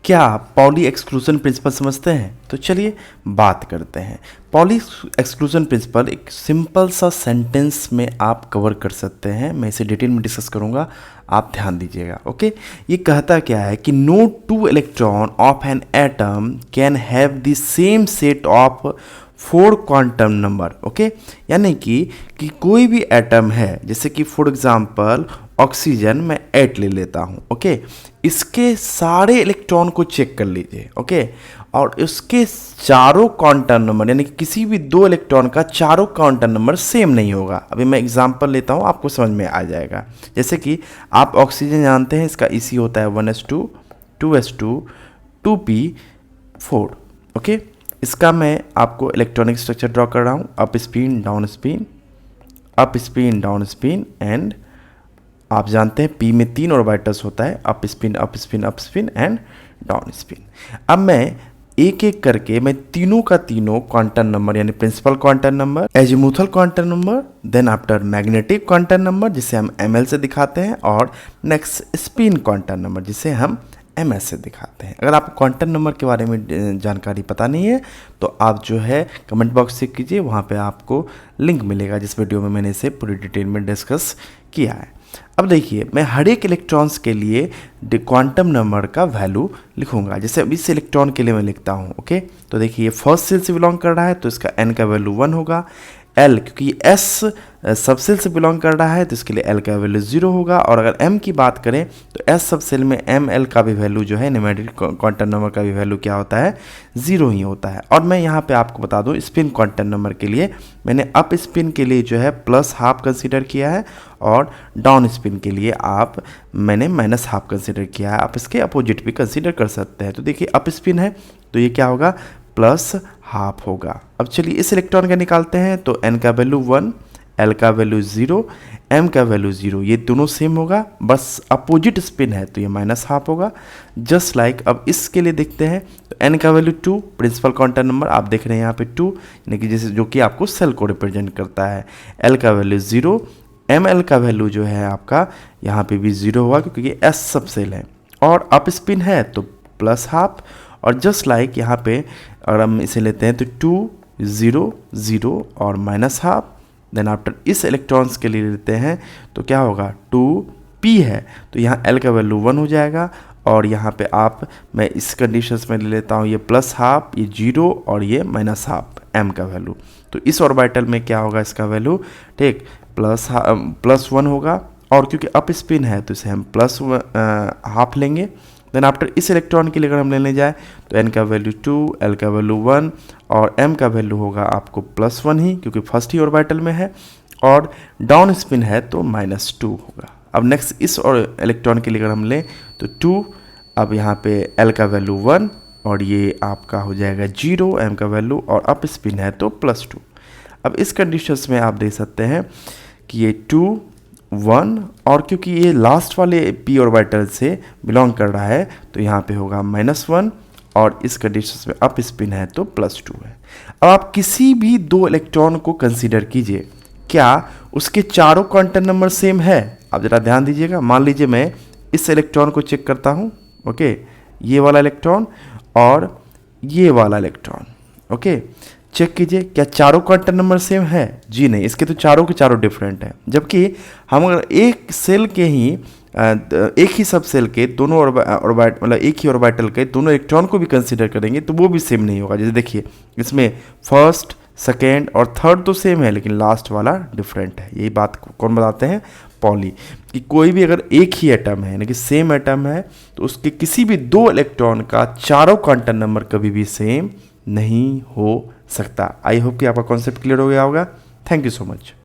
क्या आप poly exclusion principle समझते हैं? तो चलिए बात करते हैं। पॉली एक्सक्लूजन प्रिंसिपल एक सिंपल सा सेंटेंस में आप कवर कर सकते हैं। मैं इसे डिटेल में डिस्कस करूंगा, आप ध्यान दीजिएगा। ओके, ये कहता क्या है कि no two electron of an atom can have the same set of 4 quantum number. Okay, यानी कि कोई भी एटम है, जैसे कि फॉर एग्जांपल ऑक्सीजन, मैं 8 ले लेता हूँ। ओके, इसके सारे इलेक्ट्रॉन को चेक कर लीजिए। ओके, और उसके चारों क्वांटम नंबर, यानी कि किसी भी 2 इलेक्ट्रॉन का चारों क्वांटम नंबर सेम नहीं होगा। अभी मैं एग्जांपल लेता हूँ, आपको समझ में आ जाएगा। जैसे कि आप ऑक्सीजन जानते हैं, इसका EC होता है 1s2 2s2 2p4। ओके, इसका मैं आपको इलेक्ट्रॉनिक स्ट्रक्चर ड्रॉ कर रहा हूँ। Up spin down spin, up spin down spin, and आप जानते हैं P में 3 ऑर्बिटल्स होता है, up spin up spin up spin and down spin. अब मैं एक एक करके मैं तीनों का तीनों क्वांटम नंबर, यानी principal quantum number, azimuthal quantum number, then after magnetic quantum number जिसे हम ml से दिखाते हैं, और नेक्स्ट स्पिन क्वांटम नंबर जिसे हम ms से दिखाते हैं। अगर आपको क्वांटम नंबर के बारे में जानकारी पता नहीं है तो आप जो है कमेंट बॉक्स चेक कीजिए, वहाँ पे आपको लिंक मिलेगा जिस वीडियो में मैंने इसे पूरी डिटेल में डिस्कस किया है। अब देखिए, मैं हर एक इलेक्ट्रॉन्स के लिए क्वांटम नंबर का वैल्यू लिखूंगा। जैसे अब इस इलेक्ट्रॉन के लिए मैं लिखता हूँ। ओके, तो देखिए ये फर्स्ट सेल से बिलोंग कर रहा है तो इसका n का वैल्यू 1 होगा। L, क्योंकि S सब सेल से बिलोंग कर रहा है तो इसके लिए L का वैल्यू 0 होगा। और अगर M की बात करें तो S सब सेल में ML का भी वैल्यू जो है, न्यूमेरिक क्वांटम नंबर का भी वैल्यू क्या होता है, 0 ही होता है। और मैं यहाँ पे आपको बता दूँ, स्पिन क्वांटम नंबर के लिए मैंने अप स्पिन के लिए जो है +½ कंसीडर किया है, और डाउन स्पिन के लिए मैंने -½ कंसीडर किया है। आप इसके अपोजिट भी कंसीडर कर सकते हैं। तो देखिए अप स्पिन है तो ये क्या होगा, +½ होगा। अब चलिए इस इलेक्ट्रॉन का निकालते हैं तो n का वैल्यू 1, L का वैल्यू 0, M का वैल्यू 0, ये दोनों सेम होगा, बस अपोजिट स्पिन है तो ये -½ होगा। जस्ट लाइक अब इसके लिए देखते हैं तो n का वैल्यू 2, प्रिंसिपल क्वांटम नंबर आप देख रहे हैं यहाँ पे 2, यानी कि जैसे जो कि आपको सेल को रिप्रेजेंट करता है। L का वैल्यू 0, ML का वैल्यू जो है आपका यहाँ पे भी 0 होगा क्योंकि ये S सब सेल है, और अप स्पिन है तो +½ और जस्ट लाइक यहाँ पे अगर हम इसे लेते हैं तो 2 0 0 और -½ देन आफ्टर इस इलेक्ट्रॉन्स के लिए लेते हैं तो क्या होगा, 2p है तो यहाँ L का वैल्यू 1 हो जाएगा। और यहाँ पे मैं इस कंडीशंस में ले लेता हूँ ये +½ ये 0 और ये -½ M का वैल्यू। तो इस ऑर्बिटल में क्या होगा इसका वैल्यू, ठीक, +1 होगा। और क्योंकि अप स्पिन है तो इसे हम +½ लेंगे। देन आफ्टर इस इलेक्ट्रॉन के लिए अगर हम लेने जाए तो n का वैल्यू 2, L का वैल्यू 1 और M का वैल्यू होगा आपको +1 ही, क्योंकि फर्स्ट ही ऑर्बिटल में है, और डाउन स्पिन है तो -2 होगा। अब नेक्स्ट इस और इलेक्ट्रॉन के लिए अगर हम लें तो 2, अब यहाँ पे L का वैल्यू 1 और ये आपका हो जाएगा 0, M का वैल्यू, और अप स्पिन है तो +2। अब इस कंडीशंस में आप देख सकते हैं कि ये 2 1, और क्योंकि ये लास्ट वाले p ऑर्बिटल से बिलोंग कर रहा है तो यहाँ पे होगा -1, और इस कंडीशन में अप स्पिन है तो +2 है। अब आप किसी भी 2 इलेक्ट्रॉन को कंसीडर कीजिए, क्या उसके चारों क्वांटम नंबर सेम है? आप ज़रा ध्यान दीजिएगा। मान लीजिए मैं इस इलेक्ट्रॉन को चेक करता हूँ। ओके, ये वाला इलेक्ट्रॉन और ये वाला इलेक्ट्रॉन। ओके, चेक कीजिए क्या चारों क्वांटम नंबर सेम है? जी नहीं, इसके तो चारों के चारों डिफरेंट है। जबकि हम अगर एक सेल के ही एक ही सब सेल के दोनों ऑर्बिट मतलब एक ही ऑर्बिटल के दोनों इलेक्ट्रॉन को भी कंसीडर करेंगे तो वो भी सेम नहीं होगा। जैसे देखिए इसमें फर्स्ट, सेकेंड और थर्ड तो सेम है लेकिन लास्ट वाला डिफरेंट है। यही बात कौन बताते हैं? पॉली। कि कोई भी अगर एक ही एटम है यानी कि सेम एटम है तो उसके किसी भी 2 इलेक्ट्रॉन का चारों क्वांटम नंबर कभी भी सेम नहीं हो सकता। आई होप कि आपका कॉन्सेप्ट क्लियर हो गया होगा। Thank you so much.